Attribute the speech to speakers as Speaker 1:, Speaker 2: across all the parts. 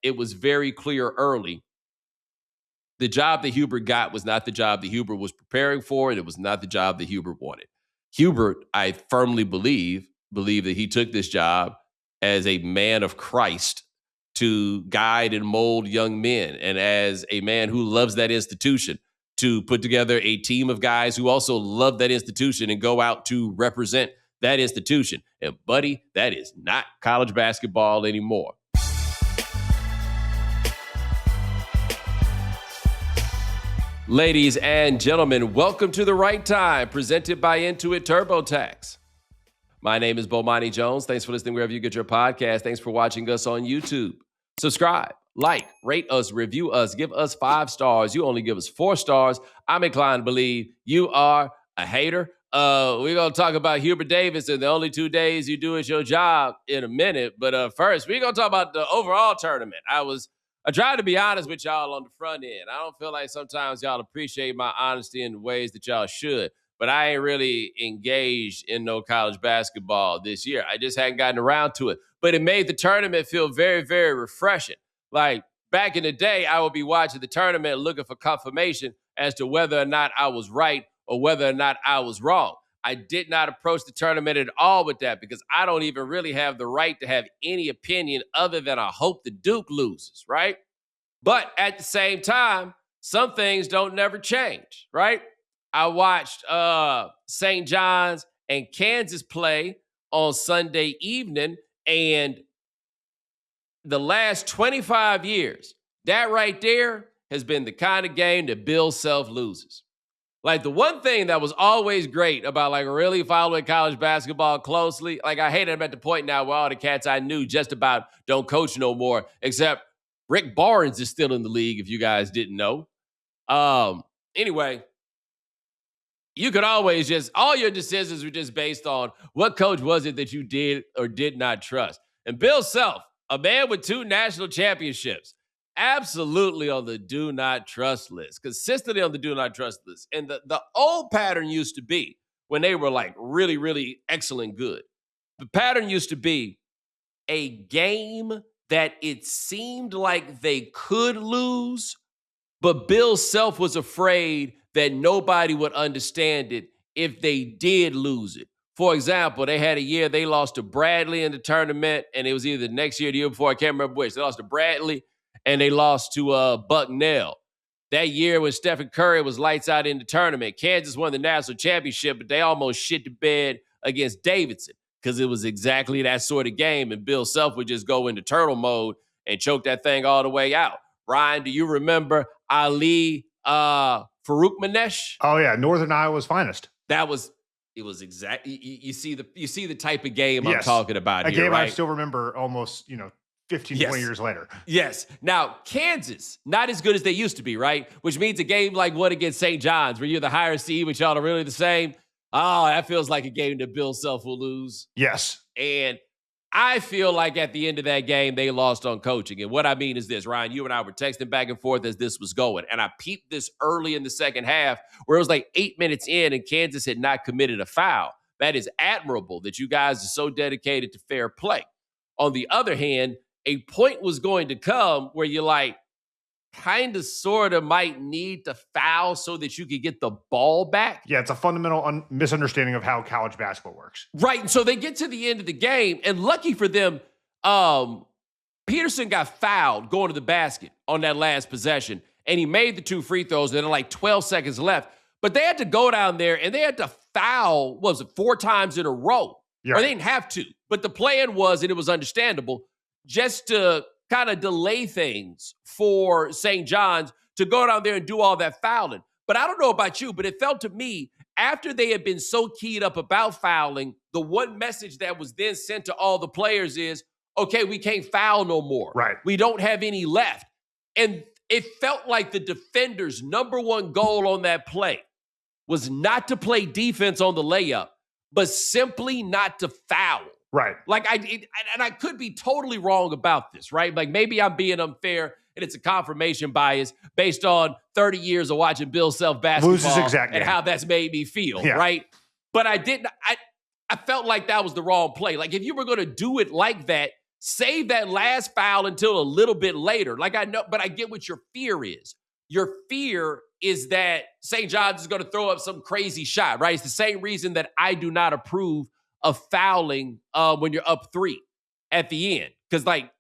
Speaker 1: it was very clear early. The job that Hubert got was not the job that Hubert was preparing for, and it was not the job that Hubert wanted. Hubert, I firmly believe that he took this job as a man of Christ to guide and mold young men, and as a man who loves that institution, to put together a team of guys who also love that institution and go out to represent that institution. And buddy, that is not college basketball anymore. Ladies and gentlemen, welcome to The Right Time, presented by Intuit TurboTax. My name is Bomani Jones. Thanks for listening wherever you get your podcast. Thanks for watching us on YouTube. Subscribe, like, rate us, review us, give us 5 stars. You only give us 4 stars. I'm inclined to believe you are a hater. We're going to talk about Hubert Davis and the only 2 days you do is your job in a minute. But first, we're going to talk about the overall tournament. I tried to be honest with y'all on the front end. I don't feel like sometimes y'all appreciate my honesty in the ways that y'all should, but I ain't really engaged in no college basketball this year. I just hadn't gotten around to it, but it made the tournament feel very, very refreshing. Like back in the day, I would be watching the tournament looking for confirmation as to whether or not I was right or whether or not I was wrong. I did not approach the tournament at all with that because I don't even really have the right to have any opinion other than I hope the Duke loses, right? But at the same time, some things don't never change, right? I watched St. John's and Kansas play on Sunday evening, and the last 25 years, that right there has been the kind of game that Bill Self loses. Like the one thing that was always great about like really following college basketball closely, like I hate it, I'm at the point now where all the cats I knew just about don't coach no more, except Rick Barnes is still in the league, if you guys didn't know. Anyway, you could always all your decisions were just based on what coach was it that you did or did not trust. And Bill Self, a man with 2 national championships, absolutely on the do not trust list, consistently on the do not trust list. And the old pattern used to be when they were like really, really excellent good. The pattern used to be a game that it seemed like they could lose, but Bill Self was afraid that nobody would understand it if they did lose it. For example, they had a year they lost to Bradley in the tournament, and it was either the next year or the year before, I can't remember which. They lost to Bradley, and they lost to Bucknell. That year when Stephen Curry was lights out in the tournament, Kansas won the national championship, but they almost shit the bed against Davidson because it was exactly that sort of game, and Bill Self would just go into turtle mode and choke that thing all the way out. Ryan, do you remember Ali Farouk Manesh?
Speaker 2: Oh, yeah, Northern Iowa's finest.
Speaker 1: It was exactly, you see the type of game I'm talking about
Speaker 2: a
Speaker 1: here,
Speaker 2: game
Speaker 1: right?
Speaker 2: I still remember almost, 15, 20 years later.
Speaker 1: Yes. Now, Kansas, not as good as they used to be, right? Which means a game like what against St. John's, where you're the higher seed, which y'all are really the same. Oh, that feels like a game that Bill Self will lose.
Speaker 2: Yes.
Speaker 1: And I feel like at the end of that game, they lost on coaching. And what I mean is this, Ryan, you and I were texting back and forth as this was going. And I peeped this early in the second half where it was like 8 minutes in and Kansas had not committed a foul. That is admirable that you guys are so dedicated to fair play. On the other hand, a point was going to come where you're like, kind of sort of might need to foul so that you could get the ball back.
Speaker 2: Yeah, it's a fundamental misunderstanding of how college basketball works.
Speaker 1: Right. And so they get to the end of the game, and lucky for them, Peterson got fouled going to the basket on that last possession, and he made the 2 free throws, and there were like 12 seconds left. But they had to go down there, and they had to foul, what was it, 4 times in a row?
Speaker 2: Yeah.
Speaker 1: Or they didn't have to. But the plan was, and it was understandable, just to kind of delay things for St. John's to go down there and do all that fouling. But I don't know about you, but it felt to me, after they had been so keyed up about fouling, the one message that was then sent to all the players is, okay, we can't foul no more.
Speaker 2: Right.
Speaker 1: We don't have any left. And it felt like the defender's number one goal on that play was not to play defense on the layup, but simply not to foul.
Speaker 2: Right.
Speaker 1: Like I could be totally wrong about this, right? Like maybe I'm being unfair and it's a confirmation bias based on 30 years of watching Bill Self basketball and how that's made me feel, right? But I felt like that was the wrong play. Like if you were going to do it like that, Save that last foul until a little bit later. Like I know, but I get what your fear is. Your fear is that St. John's is going to throw up some crazy shot, right? It's the same reason that I do not approve of fouling when you're up 3 at the end. Because like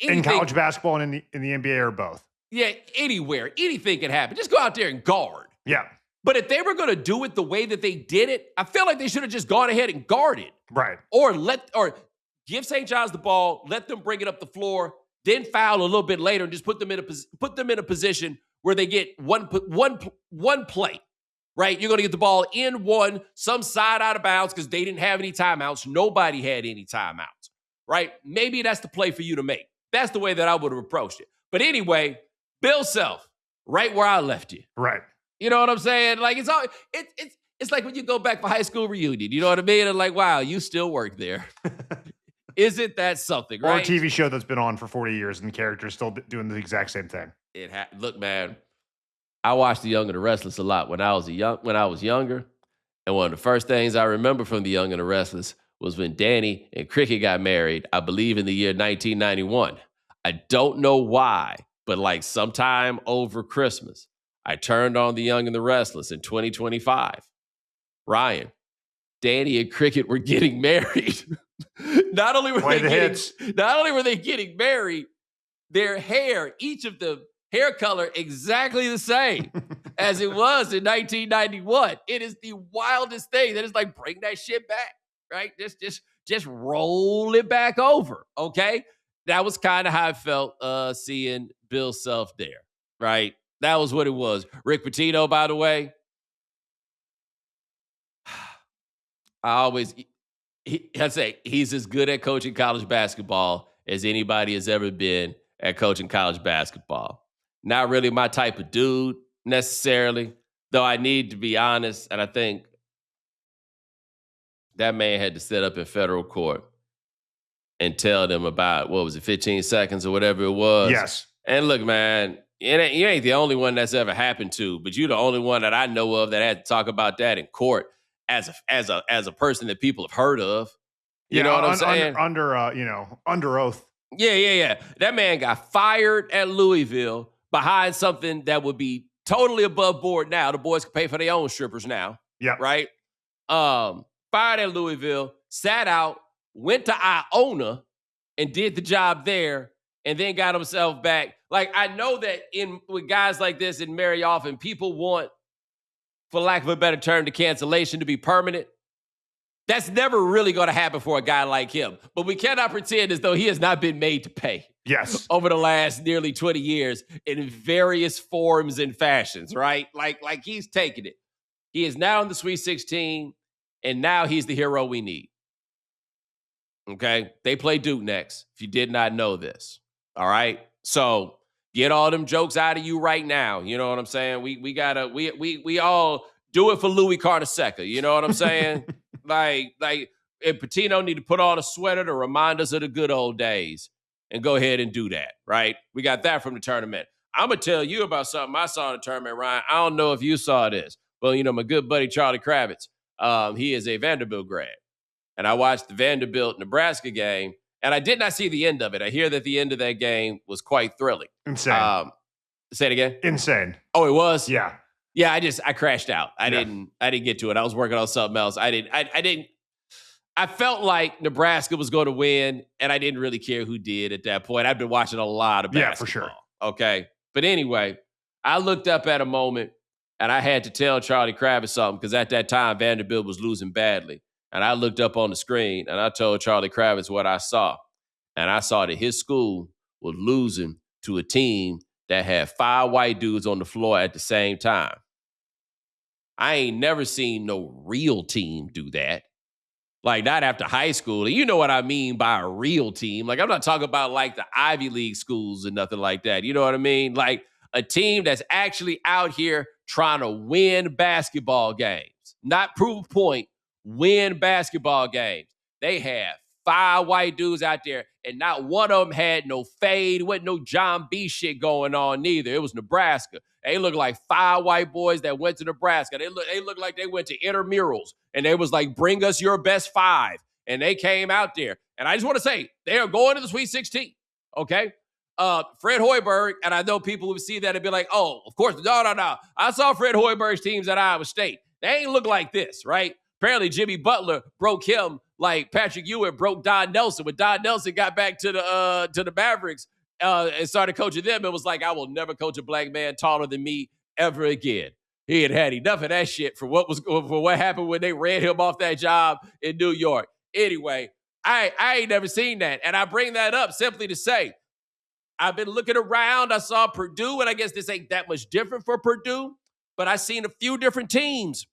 Speaker 2: in college basketball and in the NBA or both.
Speaker 1: Yeah, anywhere. Anything can happen. Just go out there and guard.
Speaker 2: Yeah.
Speaker 1: But if they were going to do it the way that they did it, I feel like they should have just gone ahead and guarded.
Speaker 2: Right.
Speaker 1: Or give St. John's the ball, let them bring it up the floor, then foul a little bit later and just put them in a position where they get one play, right? You're going to get the ball in one, some side out of bounds because they didn't have any timeouts. Nobody had any timeouts, right? Maybe that's the play for you to make. That's the way that I would have approached it. But anyway, Bill Self, right where I left you.
Speaker 2: Right.
Speaker 1: You know what I'm saying? Like it's like when you go back for high school reunion. You know what I mean? And like, wow, you still work there. Isn't that something, right?
Speaker 2: Or a TV show that's been on for 40 years and the character's still doing the exact same thing.
Speaker 1: Look, man, I watched The Young and the Restless a lot when I was younger. And one of the first things I remember from The Young and the Restless was when Danny and Cricket got married, I believe in the year 1991. I don't know why, but like sometime over Christmas, I turned on The Young and the Restless in 2025. Ryan, Danny and Cricket were getting married. Not only were they getting married, their hair, each of them, hair color exactly the same as it was in 1991. It is the wildest thing. That is like, bring that shit back, right? Just roll it back over, okay? That was kind of how I felt seeing Bill Self there, right? That was what it was. Rick Pitino, by the way, I say he's as good at coaching college basketball as anybody has ever been at coaching college basketball. Not really my type of dude necessarily, though I need to be honest, and I think that man had to sit up in federal court and tell them about, 15 seconds or whatever it was?
Speaker 2: Yes.
Speaker 1: And look, man, you ain't the only one that's ever happened to, but you're the only one that I know of that had to talk about that in court as a person that people have heard of. You know what I'm saying?
Speaker 2: Under oath.
Speaker 1: Yeah. That man got fired at Louisville behind something that would be totally above board now. The boys can pay for their own strippers now.
Speaker 2: Yeah.
Speaker 1: Right? Fired at Louisville, sat out, went to Iona and did the job there, and then got himself back. Like, I know that with guys like this in Mary often, people want, for lack of a better term, the cancellation to be permanent. That's never really going to happen for a guy like him. But we cannot pretend as though he has not been made to pay.
Speaker 2: Yes.
Speaker 1: Over the last nearly 20 years in various forms and fashions, right? Like he's taken it. He is now in the Sweet 16, and now he's the hero we need. Okay? They play Duke next, if you did not know this. All right? So get all them jokes out of you right now. You know what I'm saying? We all do it for Louis Carnesecca. You know what I'm saying? like if Pitino need to put on a sweater to remind us of the good old days and go ahead and do that, right? We got that from the tournament. I'm going to tell you about something I saw in the tournament, Ryan. I don't know if you saw this, but, my good buddy Charlie Kravitz, he is a Vanderbilt grad. And I watched the Vanderbilt-Nebraska game, and I did not see the end of it. I hear that the end of that game was quite thrilling.
Speaker 2: Insane.
Speaker 1: Say it again?
Speaker 2: Insane.
Speaker 1: Oh, it was?
Speaker 2: Yeah.
Speaker 1: Yeah, I crashed out. I didn't get to it. I was working on something else. I felt like Nebraska was going to win, and I didn't really care who did at that point. I've been watching a lot of basketball.
Speaker 2: Yeah, for sure.
Speaker 1: Okay. But anyway, I looked up at a moment, and I had to tell Charlie Kravitz something because at that time, Vanderbilt was losing badly. And I looked up on the screen, and I told Charlie Kravitz what I saw. And I saw that his school was losing to a team that had 5 white dudes on the floor at the same time. I ain't never seen no real team do that. Like, not after high school. You know what I mean by a real team. Like, I'm not talking about, like, the Ivy League schools and nothing like that. You know what I mean? Like, a team that's actually out here trying to win basketball games. Not prove a point, win basketball games. They have 5 white dudes out there, and not one of them had no fade. Wasn't no John B. shit going on neither. It was Nebraska. They looked like 5 white boys that went to Nebraska. They looked like they went to intramurals, and they was like, bring us your best 5. and they came out there. And I just want to say, they are going to the Sweet 16, okay? Fred Hoiberg, and I know people who see that and be like, oh, of course, no. I saw Fred Hoiberg's teams at Iowa State. They ain't look like this, right? Apparently, Jimmy Butler broke him like Patrick Ewing broke Don Nelson. When Don Nelson got back to the Mavericks and started coaching them, it was like, I will never coach a black man taller than me ever again. He had enough of that shit for what happened when they ran him off that job in New York. Anyway, I ain't never seen that. And I bring that up simply to say, I've been looking around. I saw Purdue, and I guess this ain't that much different for Purdue, but I've seen a few different teams.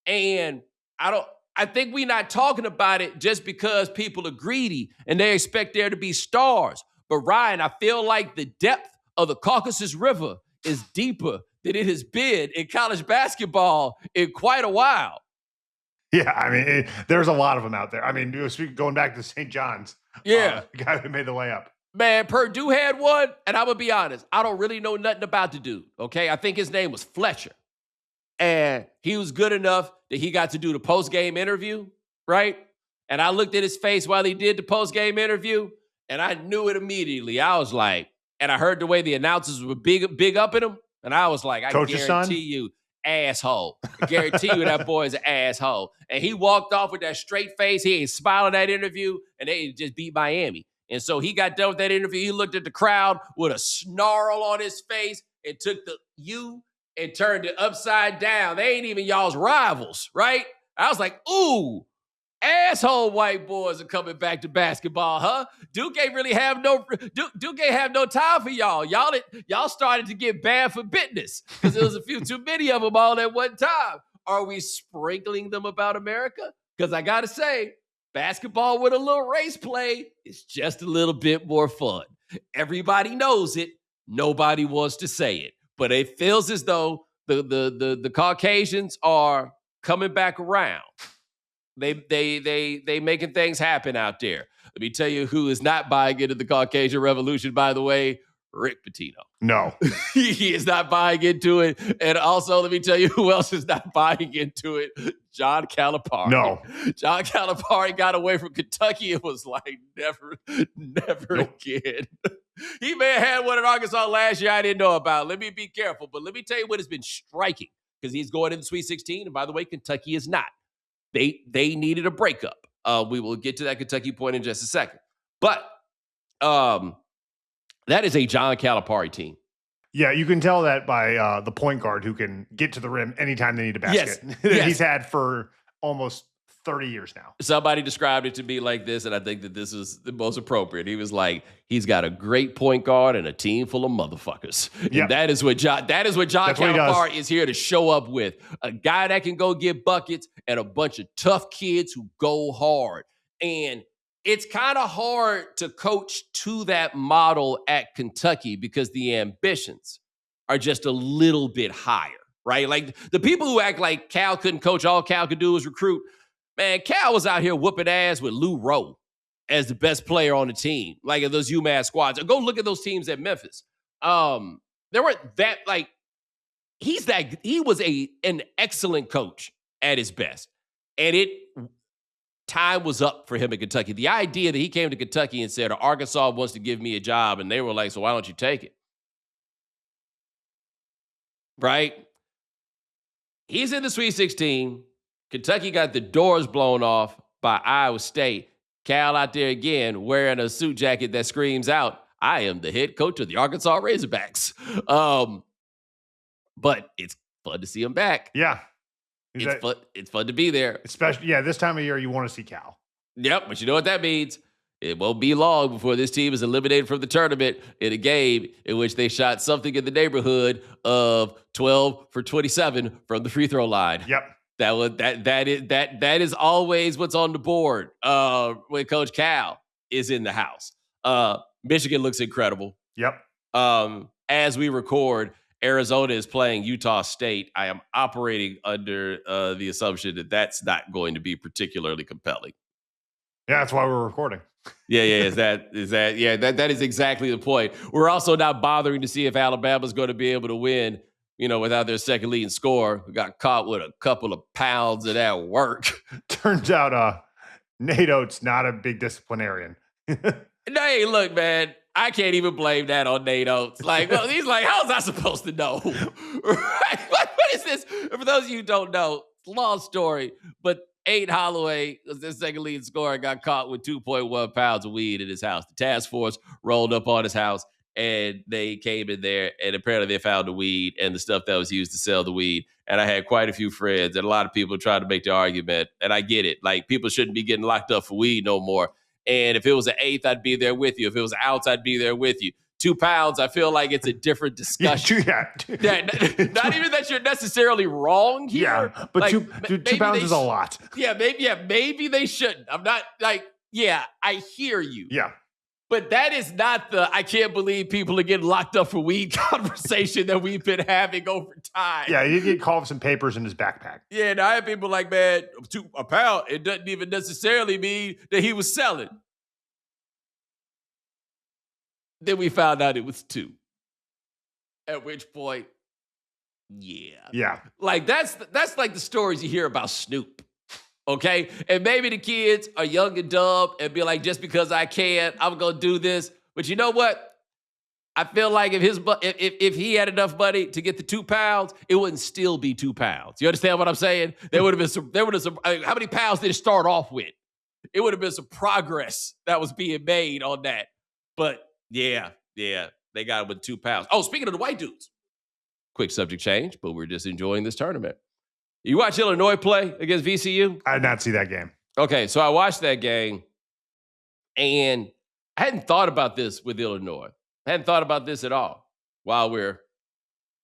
Speaker 1: And I think we're not talking about it just because people are greedy and they expect there to be stars. But Ryan, I feel like the depth of the Caucasus River is deeper than it has been in college basketball in quite a while.
Speaker 2: Yeah, I mean, there's a lot of them out there. I mean, going back to St. John's, the guy who made the layup.
Speaker 1: Man, Purdue had one, and I'm going to be honest, I don't really know nothing about the dude, okay? I think his name was Fletcher. And he was good enough that he got to do the post-game interview, right? And I looked at his face while he did the post-game interview, and I knew it immediately. I was like, and I heard the way the announcers were big up at him, and I was like, I guarantee you, asshole. I guarantee you that boy is an asshole. And he walked off with that straight face. He ain't smiling that interview, and they just beat Miami. And so he got done with that interview. He looked at the crowd with a snarl on his face and took the U and turned it upside down. They ain't even y'all's rivals, right? I was like, ooh, asshole white boys are coming back to basketball, huh? Duke ain't have no time for y'all. Y'all started to get banned for business because there was a few too many of them all at one time. Are we sprinkling them about America? Because I got to say, basketball with a little race play is just a little bit more fun. Everybody knows it. Nobody wants to say it. But it feels as though the Caucasians are coming back around. They making things happen out there. Let me tell you who is not buying into the Caucasian Revolution, by the way, Rick Pitino.
Speaker 2: No.
Speaker 1: He is not buying into it. And also, let me tell you who else is not buying into it. John Calipari.
Speaker 2: No.
Speaker 1: John Calipari got away from Kentucky. It was like never again. He may have had one in Arkansas last year I didn't know about. Let me be careful. But let me tell you what has been striking, because he's going into the Sweet 16. And by the way, Kentucky is not. They needed a breakup. We will get to that Kentucky point in just a second. But that is a John Calipari team.
Speaker 2: Yeah, you can tell that by the point guard who can get to the rim anytime they need a basket. Yes. He's had for almost 30 years now.
Speaker 1: Somebody described it to me like this, and I think that this is the most appropriate. He was like, he's got a great point guard and a team full of motherfuckers. Yep. And that is what John Calipari is here to show up with. A guy that can go get buckets and a bunch of tough kids who go hard. And it's kind of hard to coach to that model at Kentucky because the ambitions are just a little bit higher, right? Like the people who act like Cal couldn't coach, all Cal could do was recruit. Man, Cal was out here whooping ass with Lou Rowe as the best player on the team, like in those UMass squads. Go look at those teams at Memphis. There weren't that like he was an excellent coach at his best, and time was up for him in Kentucky. The idea that he came to Kentucky and said, Arkansas wants to give me a job, and they were like, so why don't you take it? Right? He's in the Sweet 16. Kentucky got the doors blown off by Iowa State. Cal out there again wearing a suit jacket that screams out, I am the head coach of the Arkansas Razorbacks. But it's fun to see him back.
Speaker 2: Yeah.
Speaker 1: It's fun to be there.
Speaker 2: Especially, this time of year, you want to see Cal.
Speaker 1: Yep, but you know what that means? It won't be long before this team is eliminated from the tournament in a game in which they shot something in the neighborhood of 12 for 27 from the free throw line.
Speaker 2: Yep.
Speaker 1: That is always what's on the board when Coach Cal is in the house. Michigan looks incredible.
Speaker 2: Yep.
Speaker 1: As we record, Arizona is playing Utah State. I am operating under the assumption that that's not going to be particularly compelling.
Speaker 2: Yeah, that's why we're recording.
Speaker 1: Yeah. That is exactly the point. We're also not bothering to see if Alabama's going to be able to win, without their second leading scorer, who got caught with a couple of pounds of that work.
Speaker 2: Turns out Nate Oates, not a big disciplinarian.
Speaker 1: Hey, look, man, I can't even blame that on Nate Oates. Like, well, he's like, how was I supposed to know? Right? Like, what is this? For those of you who don't know, long story, but Aiden Holloway, the second lead scorer, got caught with 2.1 pounds of weed in his house. The task force rolled up on his house, and they came in there, and apparently they found the weed and the stuff that was used to sell the weed. And I had quite a few friends, and a lot of people tried to make the argument, and I get it. Like, people shouldn't be getting locked up for weed no more. And if it was an eighth, I'd be there with you. If it was an ounce, I'd be there with you. 2 pounds, I feel like it's a different discussion. Not even that you're necessarily wrong here.
Speaker 2: Yeah, but like, 2 pounds is a lot.
Speaker 1: Maybe they shouldn't. I'm not like, I hear you.
Speaker 2: Yeah.
Speaker 1: But that is not the I can't believe people are getting locked up for weed conversation that we've been having over time.
Speaker 2: Yeah, he get called some papers in his backpack.
Speaker 1: Yeah, and I have people like, man, a pound, it doesn't even necessarily mean that he was selling. Then we found out it was 2. At which point,
Speaker 2: yeah.
Speaker 1: Like that's like the stories you hear about Snoop. Okay, and maybe the kids are young and dumb and be like, just because I can, I'm gonna do this. But you know what? I feel like if he had enough money to get the 2 pounds, it wouldn't still be 2 pounds. You understand what I'm saying? There would have been some. How many pounds did it start off with? It would have been some progress that was being made on that. But yeah, they got it with 2 pounds. Oh, speaking of the white dudes, quick subject change, but we're just enjoying this tournament. You watch Illinois play against VCU?
Speaker 2: I did not see that game.
Speaker 1: Okay, so I watched that game, and I hadn't thought about this with Illinois. I hadn't thought about this at all while we're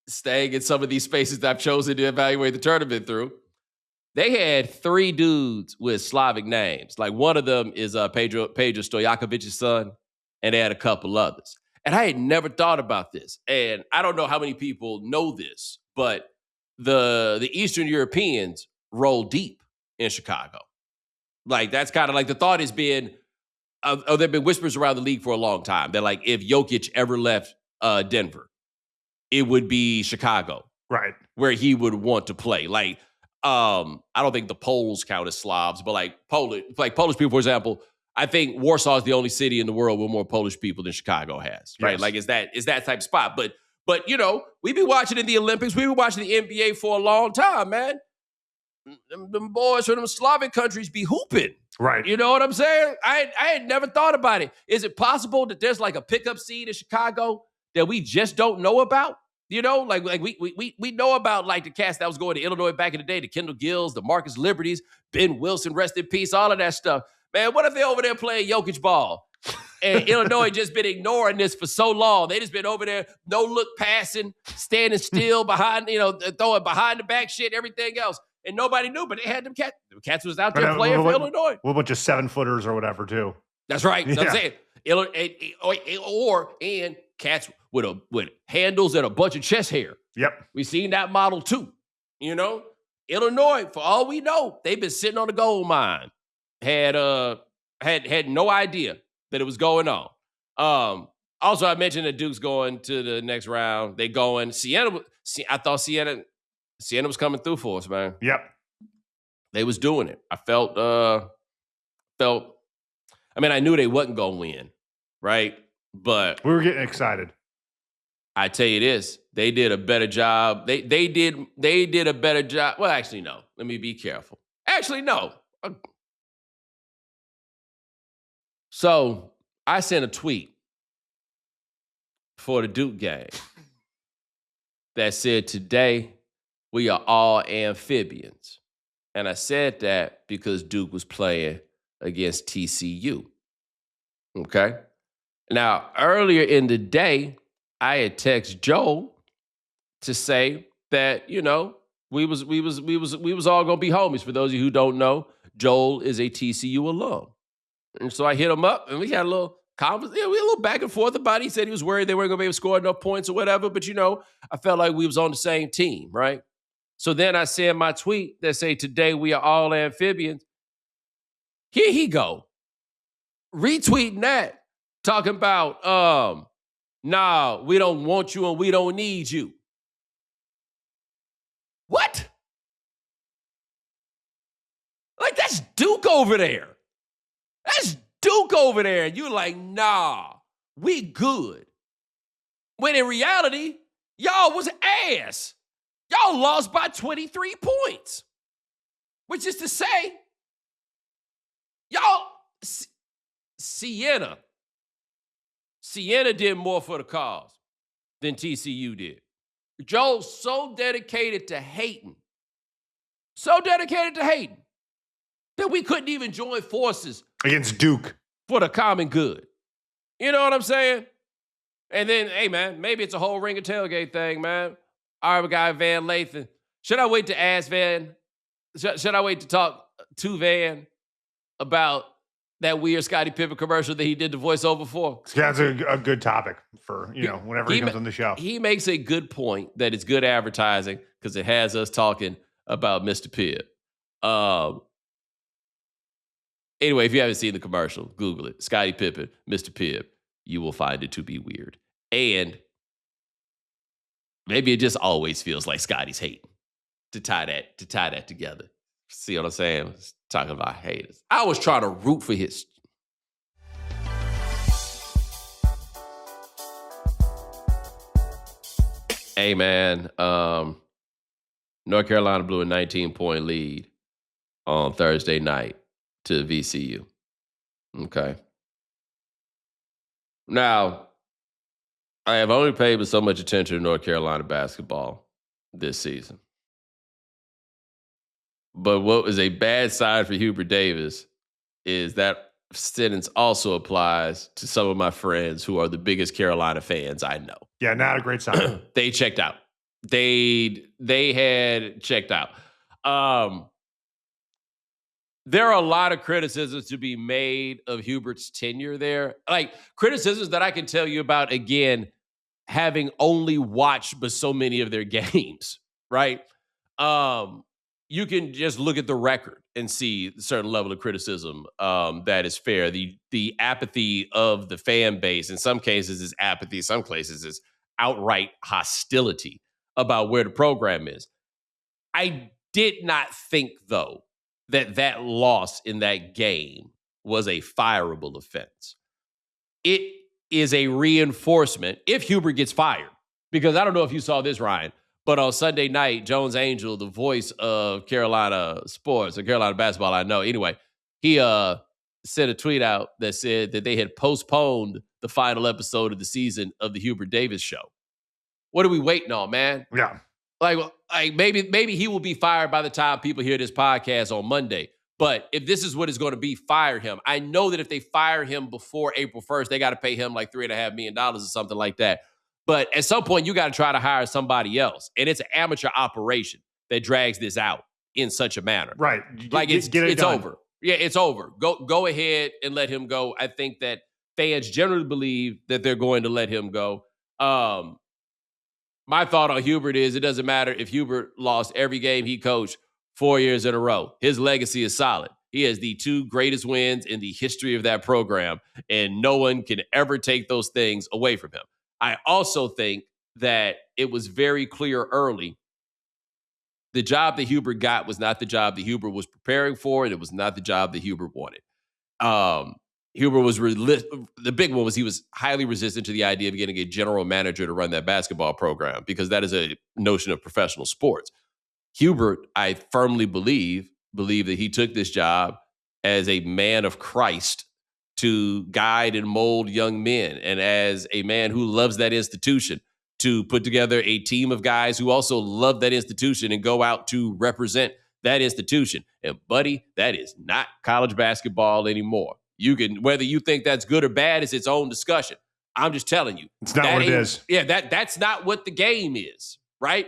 Speaker 1: staying in some of these spaces that I've chosen to evaluate the tournament through. They had 3 dudes with Slavic names. Like, one of them is Pedro Stojakovic's son, and they had a couple others. And I had never thought about this. And I don't know how many people know this, but the Eastern Europeans roll deep in Chicago. Like, that's kind of like the thought has been, there have been whispers around the league for a long time that, like, if Jokic ever left Denver, it would be Chicago.
Speaker 2: Right.
Speaker 1: Where he would want to play. Like, I don't think the Poles count as Slavs, but like Polish people, for example, I think Warsaw is the only city in the world with more Polish people than Chicago has. Right. Yes. Like, is that type of spot. But, you know, we've been watching in the Olympics. We've been watching the NBA for a long time, man. Them boys from them Slavic countries be hooping.
Speaker 2: Right.
Speaker 1: You know what I'm saying? I had never thought about it. Is it possible that there's like a pickup scene in Chicago that we just don't know about? You know, like we know about like the cast that was going to Illinois back in the day, the Kendall Gills, the Marcus Liberties, Ben Wilson, rest in peace, all of that stuff. Man, what if they're over there playing Jokic ball? And Illinois just been ignoring this for so long. They just been over there, no look passing, standing still behind, throwing behind the back shit, everything else. And nobody knew, but they had them cats. The cats was out there playing for Illinois.
Speaker 2: With a bunch of 7-footers or whatever, too.
Speaker 1: That's right. Yeah. I'm saying. And cats with handles and a bunch of chest hair.
Speaker 2: Yep.
Speaker 1: We've seen that model, too. You know? Illinois, for all we know, they've been sitting on the gold mine. Had no idea that it was going on. Also, I mentioned that Duke's going to the next round. They going. I thought Siena was coming through for us, man.
Speaker 2: Yep.
Speaker 1: They was doing it. I felt. I mean, I knew they wasn't going to win, right? But
Speaker 2: we were getting excited.
Speaker 1: I tell you this, they did a better job. They did a better job. Well, actually, no. Let me be careful. Actually, no. So I sent a tweet for the Duke game that said, today we are all amphibians. And I said that because Duke was playing against TCU. Okay? Now, earlier in the day, I had texted Joel to say that, we was all gonna be homies. For those of you who don't know, Joel is a TCU alum. And so I hit him up, and we had a little conversation. Yeah, we had a little back and forth about it. He said he was worried they weren't going to be able to score enough points or whatever. But, I felt like we was on the same team, right? So then I sent my tweet that say, today we are all amphibians. Here he go. Retweeting that, talking about, nah, we don't want you and we don't need you. What? Like, that's Duke over there. That's Duke over there. And you're like, nah, we good. When in reality, y'all was ass. Y'all lost by 23 points. Which is to say, y'all, Sienna did more for the cause than TCU did. Joe's so dedicated to hating, that we couldn't even join forces
Speaker 2: against Duke
Speaker 1: for the common good. You know what I'm saying? And then, hey, man, maybe it's a whole ring of tailgate thing, man. Our guy, Van Lathan. Should I wait to ask Van? Should I wait to talk to Van about that weird Scottie Pippen commercial that he did the voiceover for?
Speaker 2: That's a good topic for, whenever he comes on the show.
Speaker 1: He makes a good point that it's good advertising because it has us talking about Mr. Pibb. Anyway, if you haven't seen the commercial, Google it. Scottie Pippen, Mr. Pibb. You will find it to be weird. And maybe it just always feels like Scotty's hating to tie that together. See what I'm saying? Talking about haters. I was trying to root for his. Hey, man. North Carolina blew a 19-point lead on Thursday night to VCU. Okay. Now, I have only paid so much attention to North Carolina basketball this season. But what was a bad sign for Hubert Davis is that sentence also applies to some of my friends who are the biggest Carolina fans I know.
Speaker 2: Yeah, not a great sign.
Speaker 1: They checked out. They had checked out. There are a lot of criticisms to be made of Hubert's tenure there. Like criticisms that I can tell you about, again, having only watched but so many of their games, right? You can just look at the record and see a certain level of criticism that is fair. The apathy of the fan base, in some cases, is apathy. In some cases, is outright hostility about where the program is. I did not think, though, that loss in that game was a fireable offense. It is a reinforcement if Hubert gets fired. Because I don't know if you saw this, Ryan, but on Sunday night, Jones Angel, the voice of Carolina sports or Carolina basketball, I know. Anyway, he sent a tweet out that said that they had postponed the final episode of the season of the Hubert Davis show. What are we waiting on, man?
Speaker 2: Yeah.
Speaker 1: Like maybe he will be fired by the time people hear this podcast on Monday. But if this is what is going to be, fire him. I know that if they fire him before April 1st, they got to pay him like $3.5 million or something like that. But at some point, you got to try to hire somebody else. And it's an amateur operation that drags this out in such a manner.
Speaker 2: Right.
Speaker 1: Like it's over. Yeah, it's over. Go ahead and let him go. I think that fans generally believe that they're going to let him go. My thought on Hubert is it doesn't matter if Hubert lost every game he coached 4 years in a row. His legacy is solid. He has the 2 greatest wins in the history of that program, and no one can ever take those things away from him. I also think that it was very clear early the job that Hubert got was not the job that Hubert was preparing for, and it was not the job that Hubert wanted. Hubert was the big one was he was highly resistant to the idea of getting a general manager to run that basketball program because that is a notion of professional sports. Hubert, I firmly believe that he took this job as a man of Christ to guide and mold young men, and as a man who loves that institution to put together a team of guys who also love that institution and go out to represent that institution. And buddy, that is not college basketball anymore. You can, whether you think that's good or bad, is its own discussion. I'm just telling you.
Speaker 2: It's not what it is.
Speaker 1: Yeah, that's not what the game is, right?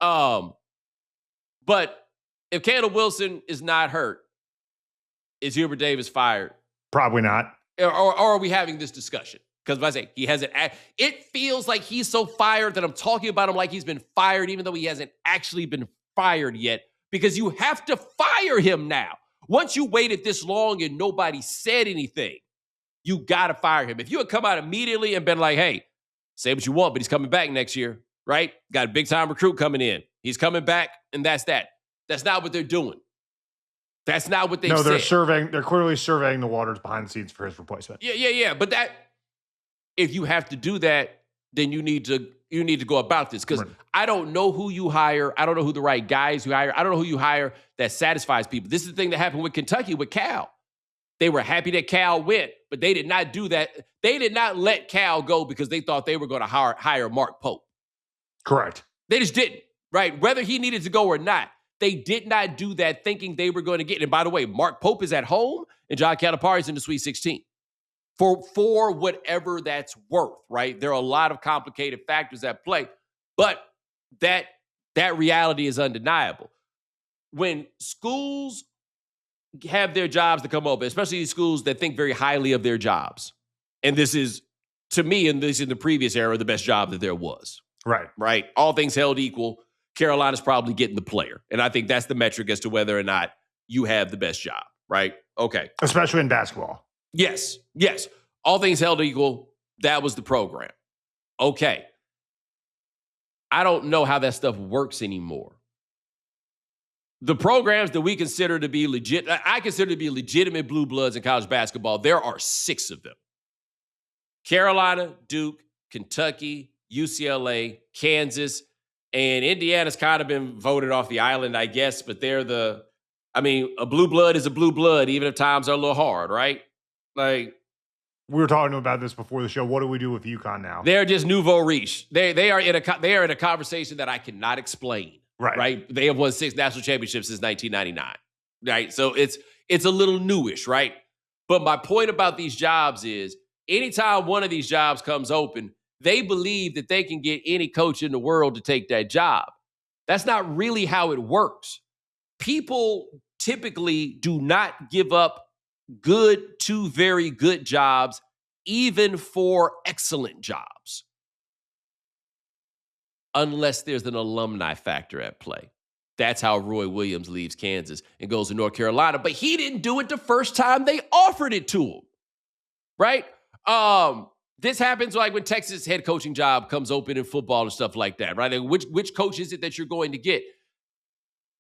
Speaker 1: But if Caleb Wilson is not hurt, is Hubert Davis fired?
Speaker 2: Probably not.
Speaker 1: Or are we having this discussion? Because I say he hasn't. It feels like he's so fired that I'm talking about him like he's been fired, even though he hasn't actually been fired yet. Because you have to fire him now. Once you waited this long and nobody said anything, you got to fire him. If you had come out immediately and been like, hey, say what you want, but he's coming back next year, right? Got a big-time recruit coming in. He's coming back, and that's that. That's not what they're doing. That's not what they've said.
Speaker 2: No, they're clearly surveying the waters behind the scenes for his replacement.
Speaker 1: Yeah. But if you have to do that, then you need to go about this, because I don't know who you hire. I don't know who the right guys you hire. I don't know who you hire that satisfies people. This is the thing that happened with Kentucky with Cal. They were happy that Cal went, but they did not do that. They did not let Cal go because they thought they were going to hire Mark Pope.
Speaker 2: Correct.
Speaker 1: They just didn't, right? Whether he needed to go or not, they did not do that thinking they were going to get. And by the way, Mark Pope is at home and John Calipari's in the Sweet 16. For whatever that's worth, right? There are a lot of complicated factors at play, but that reality is undeniable. When schools have their jobs to come open, especially these schools that think very highly of their jobs, and this is, to me, and this in the previous era, the best job that there was. Right? All things held equal, Carolina's probably getting the player. And I think that's the metric as to whether or not you have the best job, right? Okay.
Speaker 2: Especially in basketball.
Speaker 1: Yes. All things held equal, that was the program. Okay. I don't know how that stuff works anymore. The programs that we consider to be legit, I consider to be legitimate blue bloods in college basketball, there are 6 of them. Carolina, Duke, Kentucky, UCLA, Kansas, and Indiana's kind of been voted off the island, I guess, but they're a blue blood is a blue blood, even if times are a little hard, right? Like,
Speaker 2: we were talking about this before the show. What do we do with UConn now?
Speaker 1: They're just nouveau riche. They are in a conversation that I cannot explain. Right. They have won 6 national championships since 1999. Right. So it's a little newish, right? But my point about these jobs is anytime one of these jobs comes open, they believe that they can get any coach in the world to take that job. That's not really how it works. People typically do not give up good to very good jobs, even for excellent jobs, unless there's an alumni factor at play. That's how Roy Williams leaves Kansas and goes to North Carolina, but he didn't do it the first time they offered it to him, right? This happens like when Texas head coaching job comes open in football and stuff like that, right? And which coach is it that you're going to get?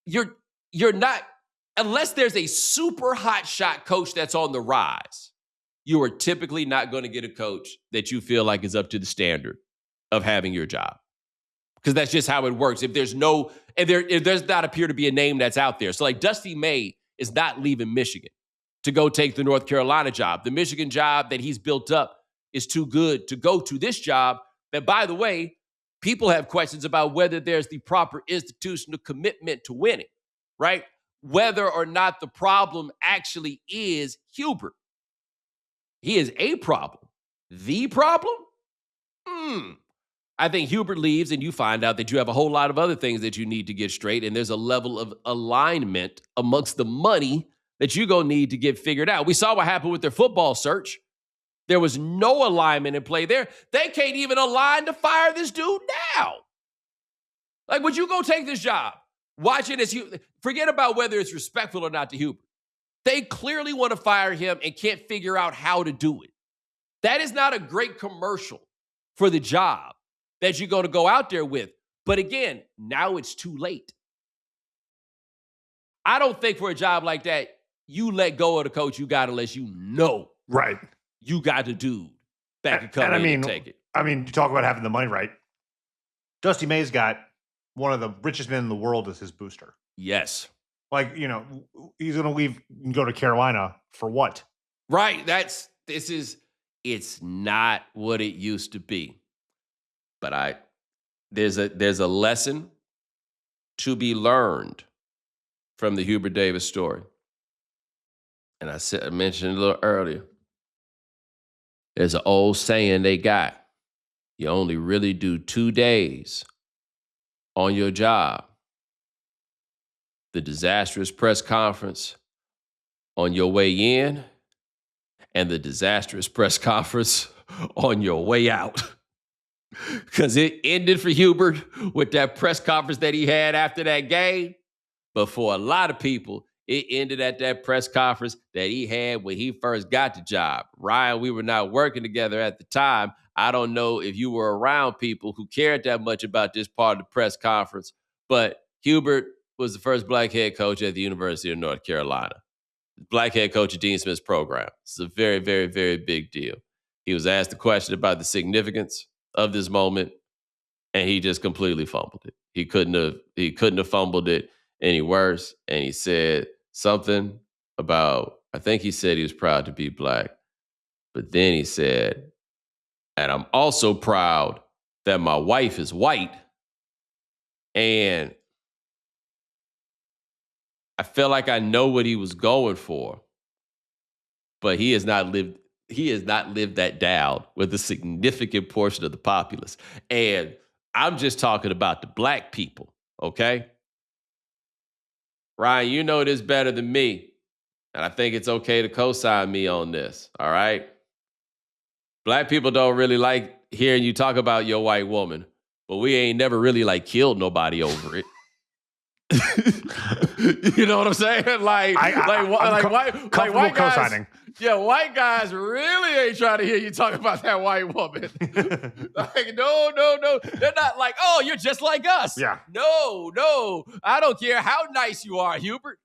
Speaker 1: You're not, unless there's a super hot shot coach that's on the rise, you are typically not going to get a coach that you feel like is up to the standard of having your job. Because that's just how it works. If there's not appear to be a name that's out there. So like Dusty May is not leaving Michigan to go take the North Carolina job. The Michigan job that he's built up is too good to go to this job that, by the way, people have questions about whether there's the proper institutional commitment to winning, right? Whether or not the problem actually is Hubert. He is a problem. The problem? I think Hubert leaves and you find out that you have a whole lot of other things that you need to get straight, and there's a level of alignment amongst the money that you're going to need to get figured out. We saw what happened with their football search. There was no alignment in play there. They can't even align to fire this dude now. Like, would you go take this job? Watch it as forget about whether it's respectful or not to Hubert. They clearly want to fire him and can't figure out how to do it. That is not a great commercial for the job that you're going to go out there with. But again, now it's too late. I don't think for a job like that, you let go of the coach you got unless you know.
Speaker 2: Right.
Speaker 1: You got the dude that can come in and take it.
Speaker 2: I mean, you talk about having the money, right? Dusty May's got one of the richest men in the world as his booster.
Speaker 1: Yes.
Speaker 2: Like, he's going to leave and go to Carolina for what?
Speaker 1: Right. It's not what it used to be. But there's a lesson to be learned from the Hubert Davis story. And I mentioned it a little earlier. There's an old saying they got. You only really do 2 days on your job. The disastrous press conference on your way in and the disastrous press conference on your way out. Because it ended for Hubert with that press conference that he had after that game. But for a lot of people, it ended at that press conference that he had when he first got the job. Ryan, we were not working together at the time. I don't know if you were around people who cared that much about this part of the press conference, but Hubert was the first black head coach at the University of North Carolina. Black head coach of Dean Smith's program. It's a very, very, very big deal. He was asked a question about the significance of this moment, and he just completely fumbled it. He couldn't have fumbled it any worse. And he said something about, I think he said he was proud to be black. But then he said, and I'm also proud that my wife is white. And I feel like I know what he was going for, but he has not lived that down with a significant portion of the populace. And I'm just talking about the black people, okay? Ryan, you know this better than me, and I think it's okay to co-sign me on this, all right? Black people don't really like hearing you talk about your white woman, but we ain't never really like killed nobody over it. You know what I'm saying? Like white guys. Yeah, white guys really ain't trying to hear you talk about that white woman. Like, no. They're not like, oh, you're just like us.
Speaker 2: Yeah.
Speaker 1: No. I don't care how nice you are, Hubert.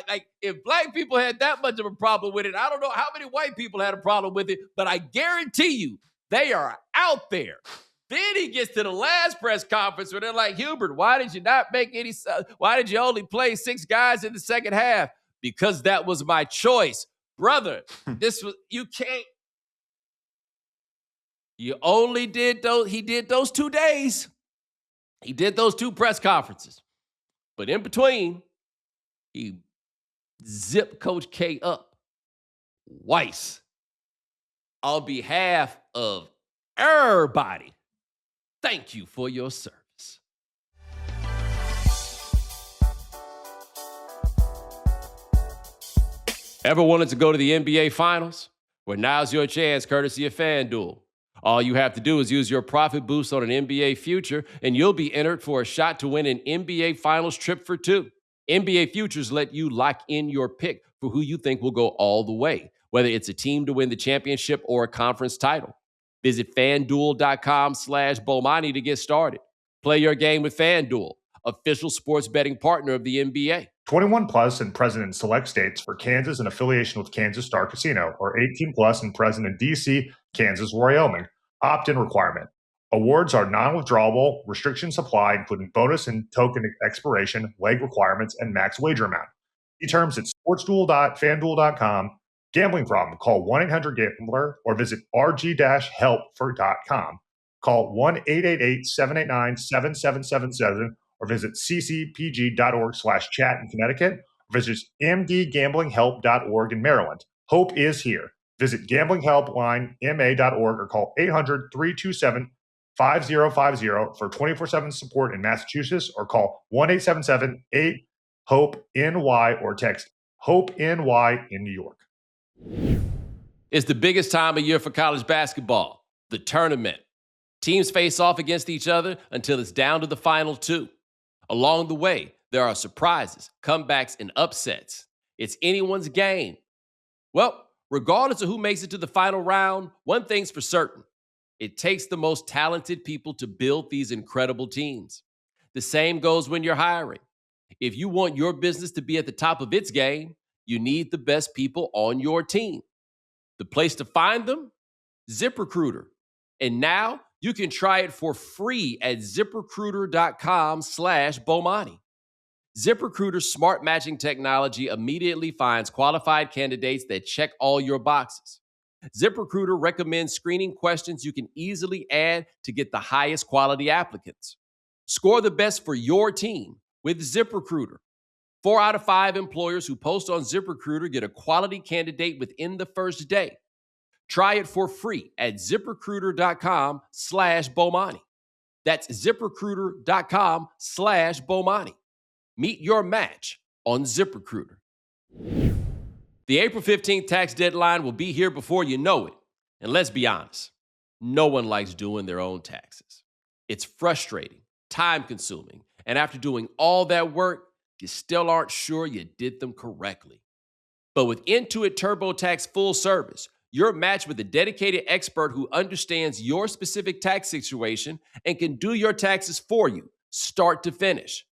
Speaker 1: Like, if black people had that much of a problem with it, I don't know how many white people had a problem with it, but I guarantee you they are out there. Then he gets to the last press conference where they're like, Hubert, why did you only play 6 guys in the second half? Because that was my choice. Brother, you can't. You only did he did those 2 days. He did those 2 press conferences. But in between, he zipped Coach K up twice on behalf of everybody. Thank you for your service. Ever wanted to go to the NBA Finals? Well, now's your chance, courtesy of FanDuel. All you have to do is use your profit boost on an NBA future, and you'll be entered for a shot to win an NBA Finals trip for 2. NBA futures let you lock in your pick for who you think will go all the way, whether it's a team to win the championship or a conference title. Visit FanDuel.com/Bomani to get started. Play your game with FanDuel, official sports betting partner of the NBA.
Speaker 2: 21 plus and present in select states for Kansas in affiliation with Kansas Star Casino, or 18 plus and present in D.C., Kansas, Wyoming. Opt-in requirement. Awards are non-withdrawable. Restrictions apply, including bonus and token expiration, leg requirements, and max wager amount. See terms at sportsduel.fanduel.com. Gambling problem? Call 1-800-GAMBLER or visit rg-help.com. Call 1-888-789-7777 or visit ccpg.org/chat in Connecticut or visit mdgamblinghelp.org in Maryland. Hope is here. Visit gamblinghelplinema.org or call 800-327-5050 for 24/7 support in Massachusetts, or call 1-877-8-HOPE-NY or text HOPE-NY in New York.
Speaker 1: It's the biggest time of year for college basketball, the tournament. Teams face off against each other until it's down to the final 2. Along the way, there are surprises, comebacks, and upsets. It's anyone's game. Well, regardless of who makes it to the final round, one thing's for certain. It takes the most talented people to build these incredible teams. The same goes when you're hiring. If you want your business to be at the top of its game, you need the best people on your team. The place to find them? ZipRecruiter. And now you can try it for free at ZipRecruiter.com/Bomani. ZipRecruiter's smart matching technology immediately finds qualified candidates that check all your boxes. ZipRecruiter recommends screening questions you can easily add to get the highest quality applicants. Score the best for your team with ZipRecruiter. 4 out of 5 employers who post on ZipRecruiter get a quality candidate within the first day. Try it for free at ZipRecruiter.com/Bomani. That's ZipRecruiter.com/Bomani. Meet your match on ZipRecruiter. The April 15th tax deadline will be here before you know it. And let's be honest, no one likes doing their own taxes. It's frustrating, time-consuming, and after doing all that work, you still aren't sure you did them correctly. But with Intuit TurboTax Full Service, you're matched with a dedicated expert who understands your specific tax situation and can do your taxes for you, start to finish.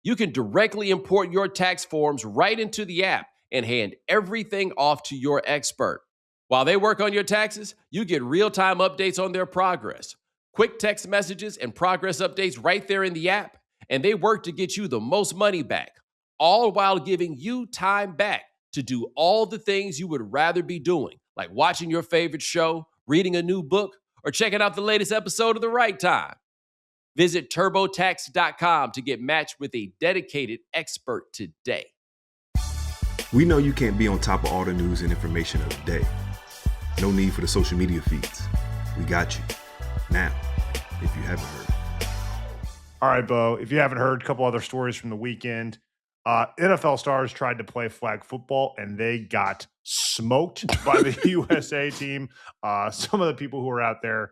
Speaker 1: You can directly import your tax forms right into the app and hand everything off to your expert. While they work on your taxes, you get real-time updates on their progress, quick text messages and progress updates right there in the app, and they work to get you the most money back, all while giving you time back to do all the things you would rather be doing, like watching your favorite show, reading a new book, or checking out the latest episode of The Right Time. Visit TurboTax.com to get matched with a dedicated expert today.
Speaker 3: We know you can't be on top of all the news and information of the day. No need for the social media feeds. We got you. Now, if you haven't heard.
Speaker 2: All right, Bo, if you haven't heard, a couple other stories from the weekend. NFL stars tried to play flag football, and they got smoked by the USA team. Some of the people who were out there,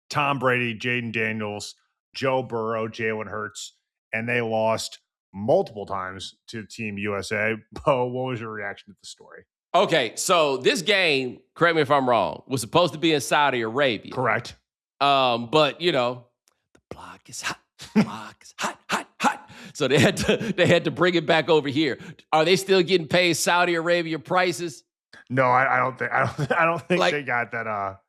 Speaker 2: Tom Brady, Jaden Daniels, Joe Burrow, Jalen Hurts, and they lost multiple times to Team USA. Bo, what was your reaction to the story?
Speaker 1: Okay, so this game, correct me if I'm wrong, was supposed to be in Saudi Arabia.
Speaker 2: Correct.
Speaker 1: But, the block is hot. Block is hot, hot, hot. So they had to bring it back over here. Are they still getting paid Saudi Arabia prices?
Speaker 2: No, I don't think
Speaker 1: Like,
Speaker 2: they got that.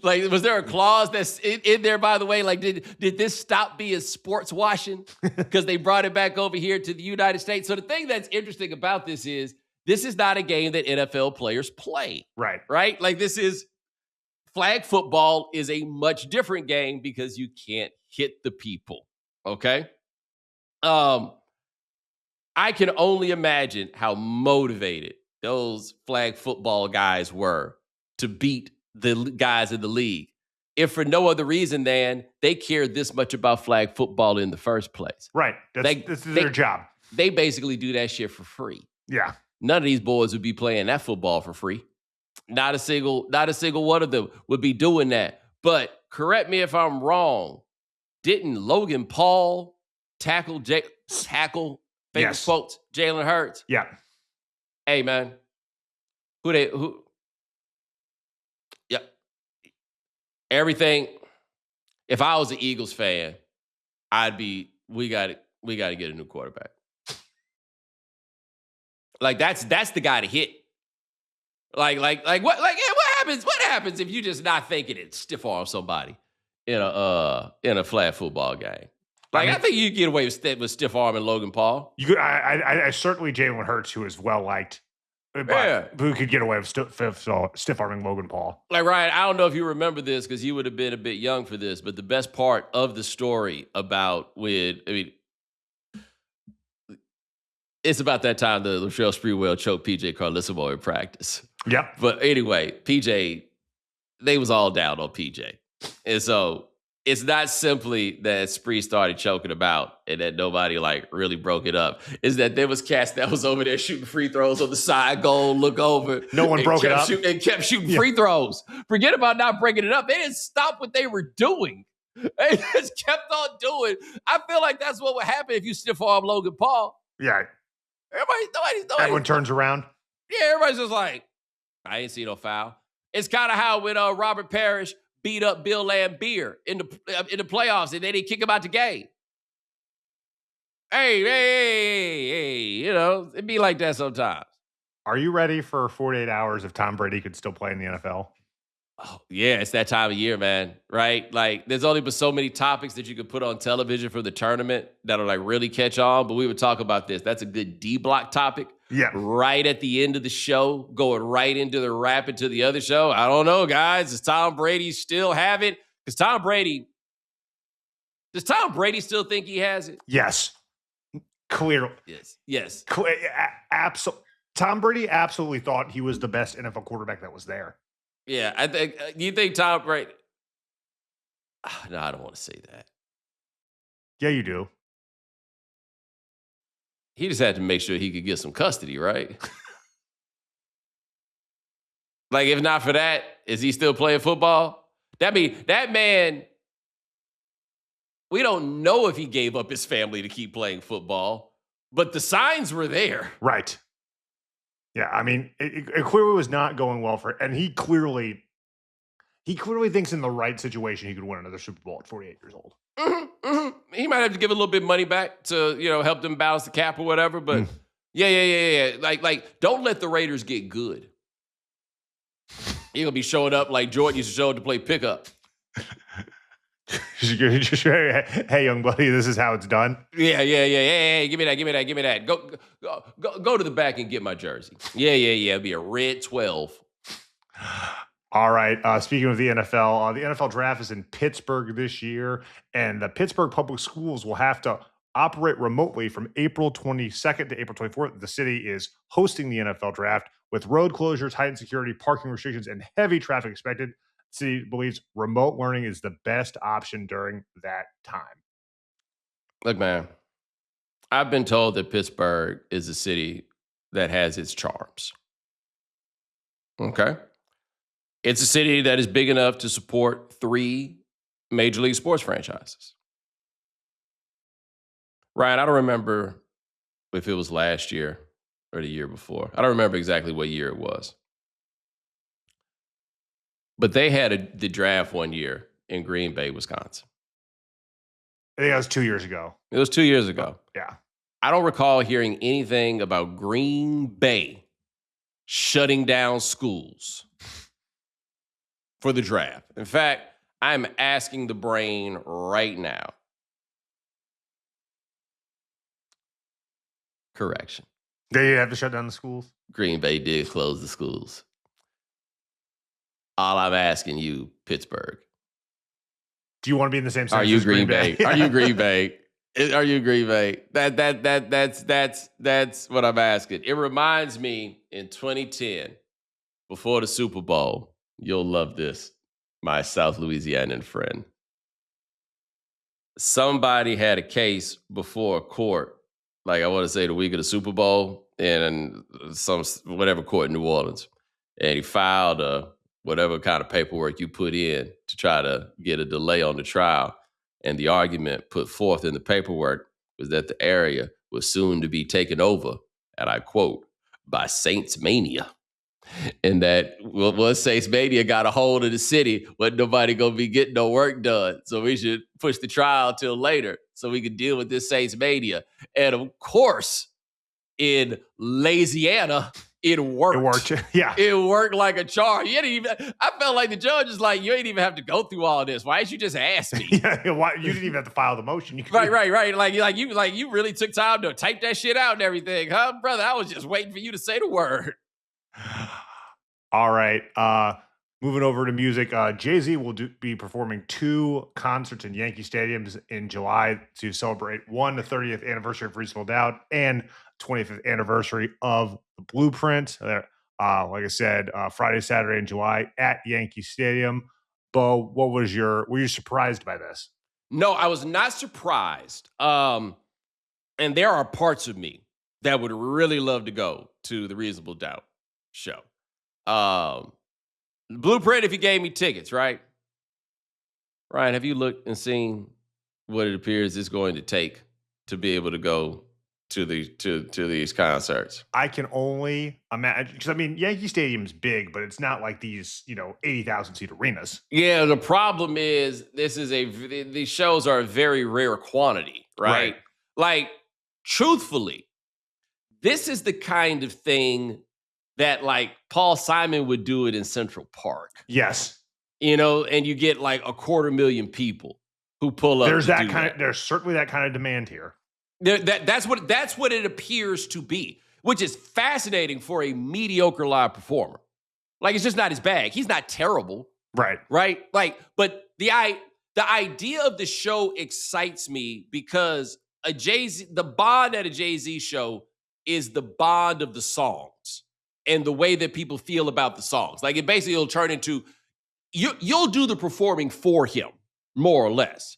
Speaker 1: Like, was there a clause that's in there, by the way? Like, did this stop being sports washing because they brought it back over here to the United States? So the thing that's interesting about this is not a game that NFL players play. Right? Like, flag football is a much different game because you can't hit the people. Okay? I can only imagine how motivated those flag football guys were to beat the guys in the league, if for no other reason than they cared this much about flag football in the first place.
Speaker 2: Right. This is their job.
Speaker 1: They basically do that shit for free.
Speaker 2: Yeah.
Speaker 1: None of these boys would be playing that football for free. Not a single one of them would be doing that. But correct me if I'm wrong. Didn't Logan Paul tackle famous
Speaker 2: Yes.
Speaker 1: quotes, Jalen Hurts?
Speaker 2: Yeah.
Speaker 1: Hey, man. Yeah. Everything. If I was an Eagles fan, we got to get a new quarterback. Like that's the guy to hit. What happens? What happens if you just not thinking it stiff arm somebody in a flag football game? Like, I think you get away with stiff arming Logan Paul.
Speaker 2: You could. I certainly Jalen Hurts, who is well liked, but who could get away with stiff arming Logan Paul.
Speaker 1: Like, Ryan, I don't know if you remember this because you would have been a bit young for this, but the best part of the story it's about that time the Latrell Sprewell choked PJ Carlissimo in practice.
Speaker 2: Yep.
Speaker 1: But anyway, PJ, they was all down on PJ. And so it's not simply that Spree started choking about and that nobody really broke it up. It's that there was cats that was over there shooting free throws on the side goal, look over.
Speaker 2: No one broke it up.
Speaker 1: And kept shooting free throws. Forget about not breaking it up. They didn't stop what they were doing. They just kept on doing. I feel like that's what would happen if you stiff arm Logan Paul.
Speaker 2: Yeah.
Speaker 1: Nobody.
Speaker 2: Everyone turns around.
Speaker 1: Yeah, everybody's just like, I ain't see no foul. It's kind of how when Robert Parrish beat up Bill Laimbeer in the playoffs and they didn't kick him out the game. Hey, it'd be like that sometimes.
Speaker 2: Are you ready for 48 hours if Tom Brady could still play in the NFL?
Speaker 1: Oh, yeah, it's that time of year, man, right? Like, there's only been so many topics that you could put on television for the tournament that'll really catch on, but we would talk about this. That's a good D-block topic.
Speaker 2: Yeah.
Speaker 1: Right at the end of the show, going right into the wrap into the other show. I don't know, guys. Does Tom Brady still have it? Does Tom Brady still think he has it?
Speaker 2: Yes. Clearly.
Speaker 1: Yes.
Speaker 2: Absolutely. Tom Brady absolutely thought he was the best NFL quarterback that was there.
Speaker 1: Yeah, I think. You think Tom Brady? No, I don't want to say that.
Speaker 2: Yeah, you do.
Speaker 1: He just had to make sure he could get some custody, right? Like, if not for that, is he still playing football? That man, we don't know if he gave up his family to keep playing football, but the signs were there.
Speaker 2: Right. Yeah, I mean, it clearly was not going well for it. And he clearly thinks in the right situation he could win another Super Bowl at 48 years old.
Speaker 1: Mm-hmm. he might have to give a little bit of money back to, help them balance the cap or whatever. But yeah. Like, don't let the Raiders get good. You're going to be showing up like Jordan used to show up to play pickup.
Speaker 2: Hey, young buddy, this is how it's done.
Speaker 1: Yeah. Hey, give me that. Go to the back and get my jersey. Yeah. It'll be a red 12.
Speaker 2: All right. Speaking of the NFL draft is in Pittsburgh this year, and the Pittsburgh public schools will have to operate remotely from April 22nd to April 24th. The city is hosting the NFL draft with road closures, heightened security, parking restrictions, and heavy traffic expected. The city believes remote learning is the best option during that time.
Speaker 1: Look, man, I've been told that Pittsburgh is a city that has its charms. Okay? It's a city that is big enough to support 3 Major League sports franchises. Ryan, I don't remember if it was last year or the year before. I don't remember exactly what year it was. But they had the draft one year in Green Bay, Wisconsin.
Speaker 2: I think that was 2 years ago.
Speaker 1: It was 2 years ago.
Speaker 2: Yeah.
Speaker 1: I don't recall hearing anything about Green Bay shutting down schools for the draft. In fact, I'm asking the brain right now. Correction.
Speaker 2: They didn't have to shut down the schools?
Speaker 1: Green Bay did close the schools. All I'm asking you, Pittsburgh.
Speaker 2: Do you want to be in the same sentence?
Speaker 1: Are you Green Bay? Are you Green Bay? Are you Green Bay? That's what I'm asking. It reminds me in 2010, before the Super Bowl, you'll love this, my South Louisianan friend. Somebody had a case before a court, like I want to say the week of the Super Bowl, in some whatever court in New Orleans, and he filed whatever kind of paperwork you put in to try to get a delay on the trial. And the argument put forth in the paperwork was that the area was soon to be taken over, and I quote, by Saints Mania. And that once Saints Mania got a hold of the city, wasn't nobody going to be getting no work done. So we should push the trial till later so we could deal with this Saints Mania. And of course, in Louisiana, it worked.
Speaker 2: It worked, yeah.
Speaker 1: It worked like a charm. I felt like the judge is like, you ain't even have to go through all this. Why didn't you just ask me?
Speaker 2: Yeah, why, you didn't even have to file the motion.
Speaker 1: Right. Like you really took time to type that shit out and everything, huh, brother? I was just waiting for you to say the word.
Speaker 2: All right. Moving over to music, Jay-Z will be performing 2 concerts in Yankee Stadiums in July to celebrate the 30th anniversary of Reasonable Doubt and 25th anniversary of The Blueprint. Like I said, Friday, Saturday in July at Yankee Stadium. Bo, were you surprised by this?
Speaker 1: No, I was not surprised. And there are parts of me that would really love to go to the Reasonable Doubt show. Blueprint, if you gave me tickets, right? Ryan, have you looked and seen what it appears it's going to take to be able to go to these concerts?
Speaker 2: I can only imagine, because I mean, Yankee Stadium's big, but it's not like these 80,000 seat arenas.
Speaker 1: Yeah, the problem is these shows are a very rare quantity, right? Like, truthfully, this is the kind of thing that like Paul Simon would do it in Central Park.
Speaker 2: Yes.
Speaker 1: And you get like 250,000 people who pull up.
Speaker 2: There's certainly that kind of demand here.
Speaker 1: That's what it appears to be, which is fascinating for a mediocre live performer. Like, it's just not his bag. He's not terrible.
Speaker 2: Right.
Speaker 1: Like, but the idea of the show excites me because the bond at a Jay-Z show is the bond of the songs and the way that people feel about the songs. Like, it basically will turn into, you'll do the performing for him, more or less.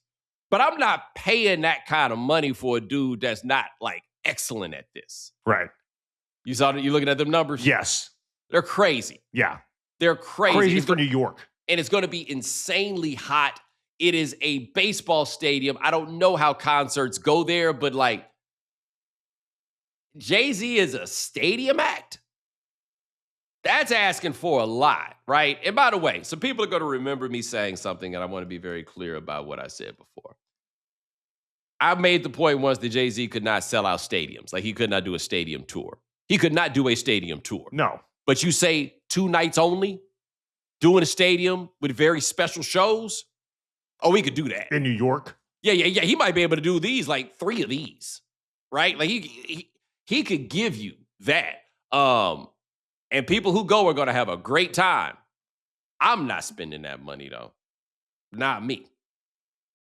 Speaker 1: But I'm not paying that kind of money for a dude that's not, like, excellent at this.
Speaker 2: Right.
Speaker 1: You looking at them numbers?
Speaker 2: Yes.
Speaker 1: They're crazy.
Speaker 2: Yeah.
Speaker 1: They're crazy.
Speaker 2: Crazy for New York.
Speaker 1: And it's going to be insanely hot. It is a baseball stadium. I don't know how concerts go there, but, like, Jay-Z is a stadium act? That's asking for a lot, right? And by the way, some people are going to remember me saying something, and I want to be very clear about what I said before. I made the point once that Jay-Z could not sell out stadiums. Like, he could not do a stadium tour. He could not do a stadium tour.
Speaker 2: No.
Speaker 1: But you say 2 nights only, doing a stadium with very special shows? Oh, he could do that.
Speaker 2: In New York?
Speaker 1: Yeah. He might be able to do these, like 3 of these, right? Like, he could give you that. And people who go are going to have a great time. I'm not spending that money, though. Not me.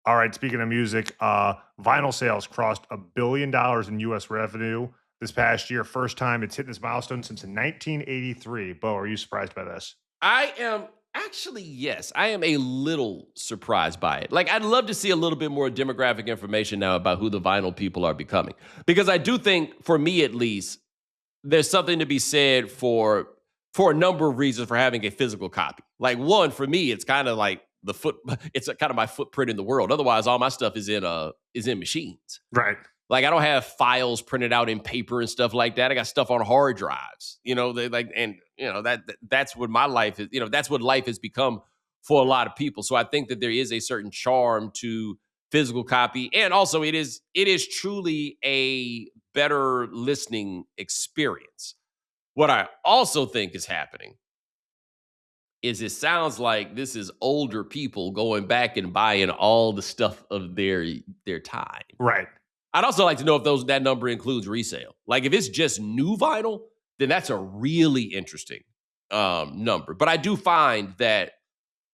Speaker 2: All right, speaking of music, vinyl sales crossed $1 billion in U.S. revenue this past year. First time it's hit this milestone since 1983. Bo, are you surprised by this?
Speaker 1: I am actually, yes. I am a little surprised by it. Like, I'd love to see a little bit more demographic information now about who the vinyl people are becoming. Because I do think, for me at least, there's something to be said for a number of reasons for having a physical copy. Like, one, for me, it's kind of like it's kind of my footprint in the world. Otherwise, all my stuff is in machines.
Speaker 2: Right.
Speaker 1: Like, I don't have files printed out in paper and stuff like that. I got stuff on hard drives, that's what my life is, that's what life has become for a lot of people. So I think that there is a certain charm to physical copy. And also it is truly a better listening experience. What I also think is happening is it sounds like this is older people going back and buying all the stuff of their time.
Speaker 2: Right.
Speaker 1: I'd also like to know if that number includes resale. Like, if it's just new vinyl, then that's a really interesting number. But I do find that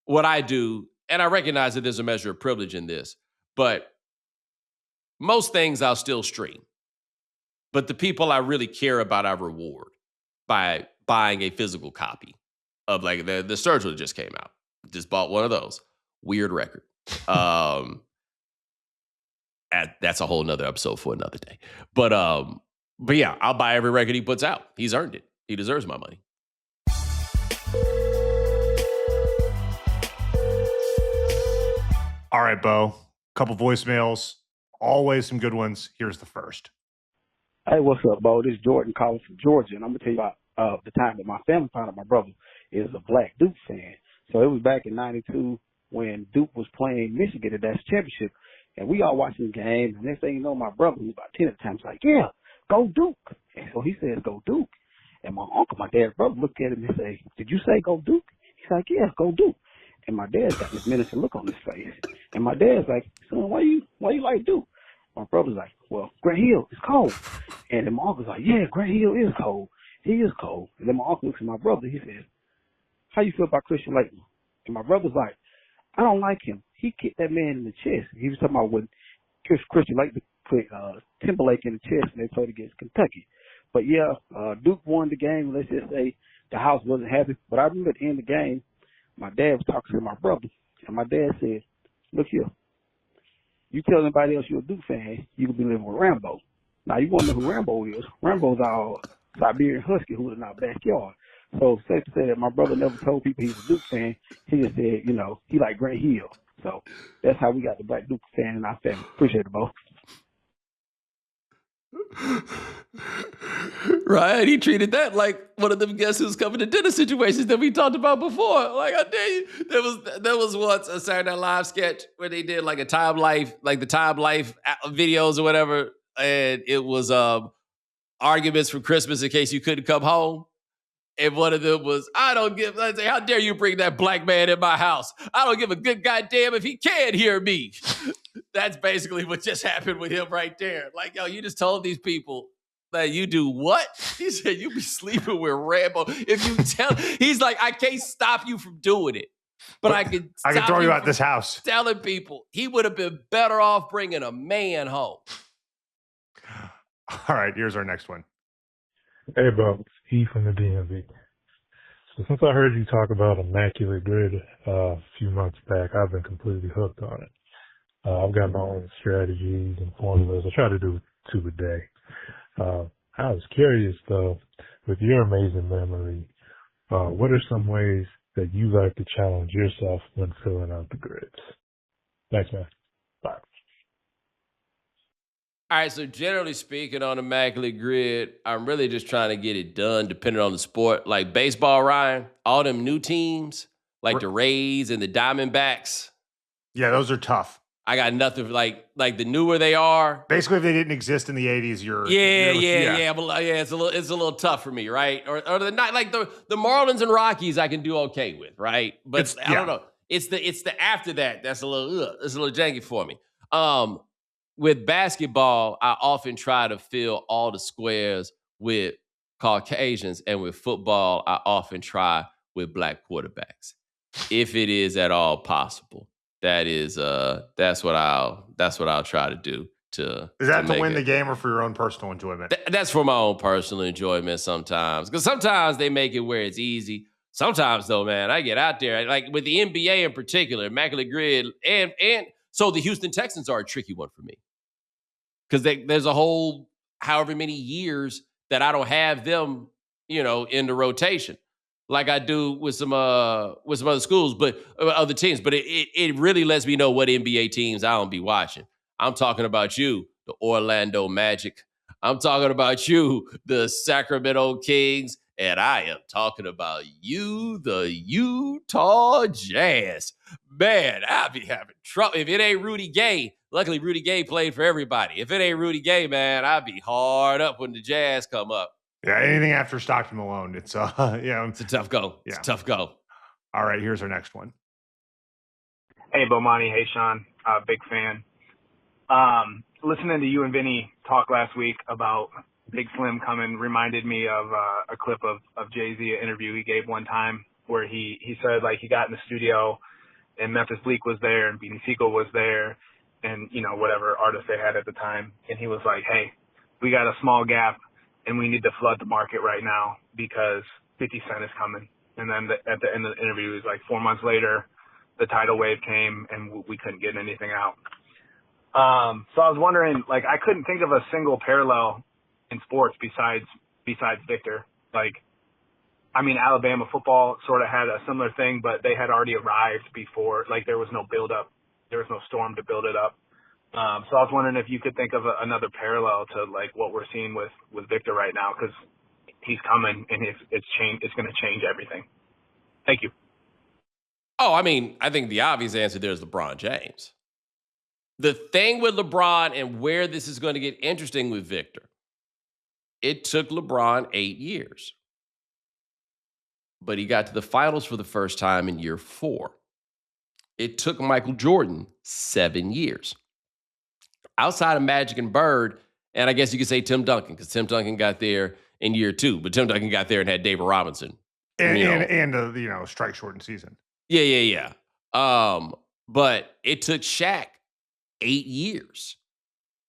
Speaker 1: what I do, and I recognize that there's a measure of privilege in this, but most things I'll still stream. But the people I really care about, I reward by buying a physical copy of, like, the Surgery that just came out. Just bought one of those. Weird record. That's a whole nother episode for another day. But yeah, I'll buy every record he puts out. He's earned it. He deserves my money.
Speaker 2: All right, Bo. Couple voicemails. Always some good ones. Here's the first.
Speaker 4: Hey, what's up, Bo? This is Jordan calling from Georgia, and I'm going to tell you about the time that my family found out my brother is a Black Duke fan. So it was back in 92 when Duke was playing Michigan at that championship, and we all watching the game, and next thing you know, my brother, who was about 10 at the time, was like, yeah, go Duke. And so he says, go Duke. And my uncle, my dad's brother, looked at him and say, did you say go Duke? He's like, yeah, go Duke. And my dad's got this menacing look on his face. And my dad's like, son, why you like Duke? My brother's like, well, Grant Hill is cold. And then my uncle's like, yeah, Grant Hill is cold. He is cold. And then my uncle looks at my brother. He says, how you feel about Christian Laettner? And my brother's like, I don't like him. He kicked that man in the chest. He was talking about when Christian Laettner put Timberlake in the chest and they played against Kentucky. But yeah, Duke won the game. Let's just say the house wasn't happy. But I remember at the end of the game, my dad was talking to my brother. And my dad said, look here. You tell anybody else you're a Duke fan, you could be living with Rambo. Now, you want to know who Rambo is. Rambo's our Siberian Husky who's in our backyard. So it's safe to say that my brother never told people he's a Duke fan. He just said, he liked Grant Hill. So that's how we got the Black Duke fan in our family. Appreciate it, Bo.
Speaker 1: Right, he treated that like one of them guess who's coming to dinner situations that we talked about before. Like, I tell you, there was once a Saturday Night Live sketch where they did like a Time Life, like the Time Life videos or whatever, and it was arguments for Christmas in case you couldn't come home. And one of them was, I say, how dare you bring that black man in my house? I don't give a good goddamn if he can hear me. That's basically what just happened with him right there. Like, yo, you just told these people that you do what? He said, you be sleeping with Rambo. If you tell, he's like, I can't stop you from doing it, but I can
Speaker 2: throw you out this house.
Speaker 1: Telling people he would have been better off bringing a man home.
Speaker 2: All right, here's our next one.
Speaker 5: Hey, Bob, it's E from the DMV. So since I heard you talk about Immaculate Grid a few months back, I've been completely hooked on it. I've got my own strategies and formulas. I try to do 2 a day. I was curious, though, with your amazing memory, what are some ways that you like to challenge yourself when filling out the grids? Thanks, man. Bye.
Speaker 1: All right, so generally speaking on Immaculate Grid, I'm really just trying to get it done depending on the sport. Like baseball, Ryan, all them new teams, like the Rays and the Diamondbacks.
Speaker 2: Yeah, those are tough.
Speaker 1: I got nothing like the newer they are.
Speaker 2: Basically, if they didn't exist in the 80s,
Speaker 1: Yeah. But it's a little tough for me, right? Or the not like the Marlins and Rockies, I can do okay with, right? But I don't know. It's the after that that's a little janky for me. With basketball, I often try to fill all the squares with Caucasians, and with football, I often try with black quarterbacks, if it is at all possible. That's what I'll try to do.
Speaker 2: Is that to win the game or for your own personal enjoyment?
Speaker 1: That's for my own personal enjoyment sometimes, because sometimes they make it where it's easy. Sometimes though, man, I get out there like with the NBA in particular, Immaculate Grid, and so the Houston Texans are a tricky one for me because there's a whole however many years that I don't have them, in the rotation like I do with some other schools, but other teams. But it really lets me know what NBA teams I don't be watching. I'm talking about you, the Orlando Magic. I'm talking about you, the Sacramento Kings. And I am talking about you, the Utah Jazz. Man, I'll be having trouble. If it ain't Rudy Gay, luckily Rudy Gay played for everybody. If it ain't Rudy Gay, man, I'll be hard up when the Jazz come up.
Speaker 2: Yeah, anything after Stockton Malone, it's
Speaker 1: it's a tough go.
Speaker 2: Yeah.
Speaker 1: It's a tough go.
Speaker 2: All right, here's our next one.
Speaker 6: Hey, Bomani. Hey, Sean. Big fan. Listening to you and Vinny talk last week about Big Slim coming reminded me of a clip of Jay-Z, an interview he gave one time where he said, like, he got in the studio and Memphis Bleak was there and Beanie Siegel was there and, whatever artist they had at the time. And he was like, hey, we got a small gap and we need to flood the market right now because 50 Cent is coming. And then at the end of the interview, it was like 4 months later, the tidal wave came and we couldn't get anything out. So I was wondering, like, I couldn't think of a single parallel in sports besides Victor. Like, I mean, Alabama football sort of had a similar thing, but they had already arrived before. Like, there was no build up. There was no storm to build it up. So I was wondering if you could think of another parallel to like what we're seeing with Victor right now, because he's coming and it's going to change everything. Thank you.
Speaker 1: Oh, I mean, I think the obvious answer there is LeBron James. The thing with LeBron and where this is going to get interesting with Victor, it took LeBron 8 years. But he got to the finals for the first time in year 4. It took Michael Jordan 7 years. Outside of Magic and Bird, and I guess you could say Tim Duncan, because Tim Duncan got there in year 2, but Tim Duncan got there and had David Robinson.
Speaker 2: And strike shortened season.
Speaker 1: Yeah. But it took Shaq 8 years.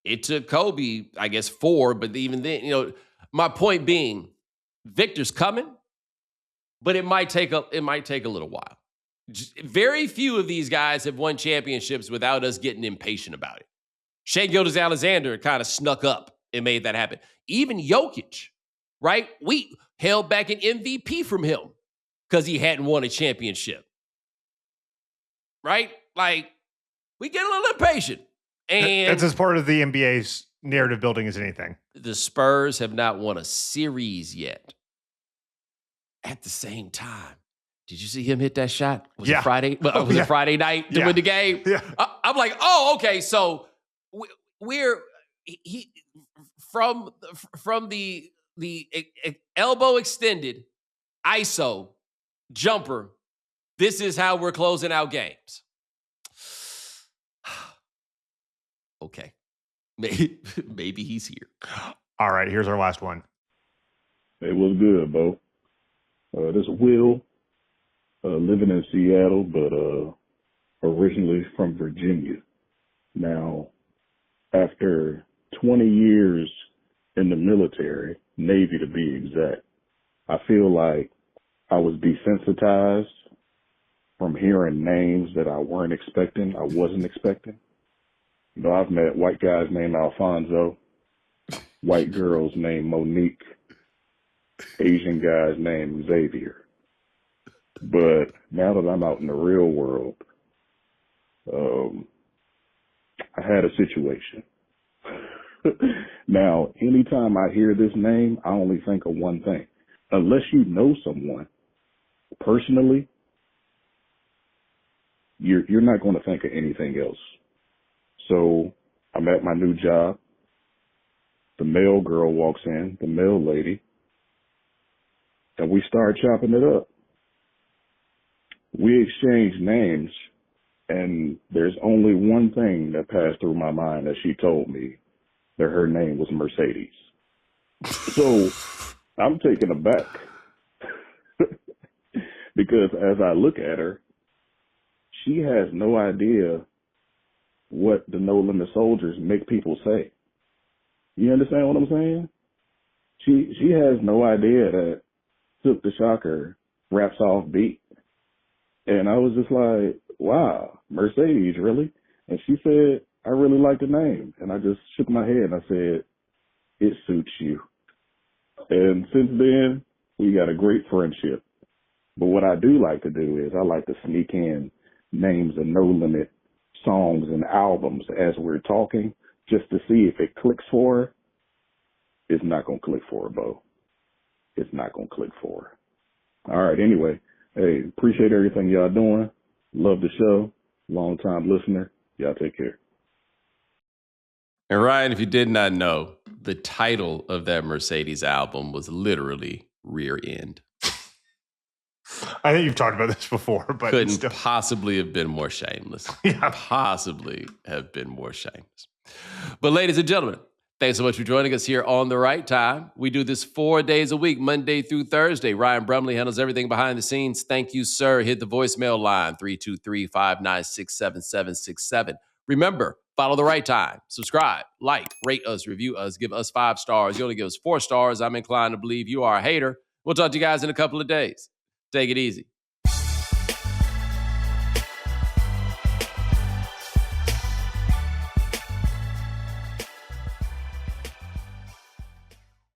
Speaker 1: It took Kobe, I guess, 4, but even then, my point being, Victor's coming, but it might take a little while. Very few of these guys have won championships without us getting impatient about it. Shai Gilgeous-Alexander kind of snuck up and made that happen. Even Jokic, right? We held back an MVP from him because he hadn't won a championship. Right? Like, we get a little impatient. And
Speaker 2: that's as part of the NBA's narrative building as anything.
Speaker 1: The Spurs have not won a series yet. At the same time, did you see him hit that shot? Was it Friday? Was it Friday night to win the game?
Speaker 2: Yeah.
Speaker 1: I'm like, oh, okay. So we're from the elbow extended ISO jumper. This is how we're closing out games. Okay. Maybe he's here.
Speaker 2: All right, here's our last one.
Speaker 7: Hey, what's good, Bo? This is Will, living in Seattle, but originally from Virginia. Now, after 20 years in the military, Navy to be exact, I feel like I was desensitized from hearing names that I wasn't expecting. I've met white guys named Alfonso, white girls named Monique, Asian guys named Xavier. But now that I'm out in the real world, I had a situation. Now, anytime I hear this name, I only think of one thing. Unless you know someone personally, you're not going to think of anything else. So I'm at my new job. The mail girl walks in, the mail lady, and we start chopping it up. We exchange names, and there's only one thing that passed through my mind as she told me that her name was Mercedes. So I'm taken aback because as I look at her, she has no idea what the No Limit Soldiers make people say. You understand what I'm saying? She has no idea that Silk the Shocker raps off beat. And I was just like, wow, Mercedes, really? And she said, I really like the name. And I just shook my head and I said, it suits you. And since then, we got a great friendship. But what I do like to do is I like to sneak in names of No Limit songs and albums as we're talking just to see if it clicks for her. It's not going to click for her, Bo. It's not going to click for her. All right, anyway. Hey, appreciate everything y'all doing. Love the show. Long time listener. Y'all take care.
Speaker 1: And Ryan, if you did not know, the title of that Mercedes album was literally Rear End.
Speaker 2: I think you've talked about this before, but
Speaker 1: couldn't possibly have been more shameless.
Speaker 2: Yeah.
Speaker 1: Possibly have been more shameless. But ladies and gentlemen, thanks so much for joining us here on The Right Time. We do this 4 days a week, Monday through Thursday. Ryan Brumley handles everything behind the scenes. Thank you, sir. Hit the voicemail line, 323-596-7767. Remember, follow The Right Time. Subscribe, like, rate us, review us, give us 5 stars. You only give us 4 stars. I'm inclined to believe you are a hater. We'll talk to you guys in a couple of days. Take it easy.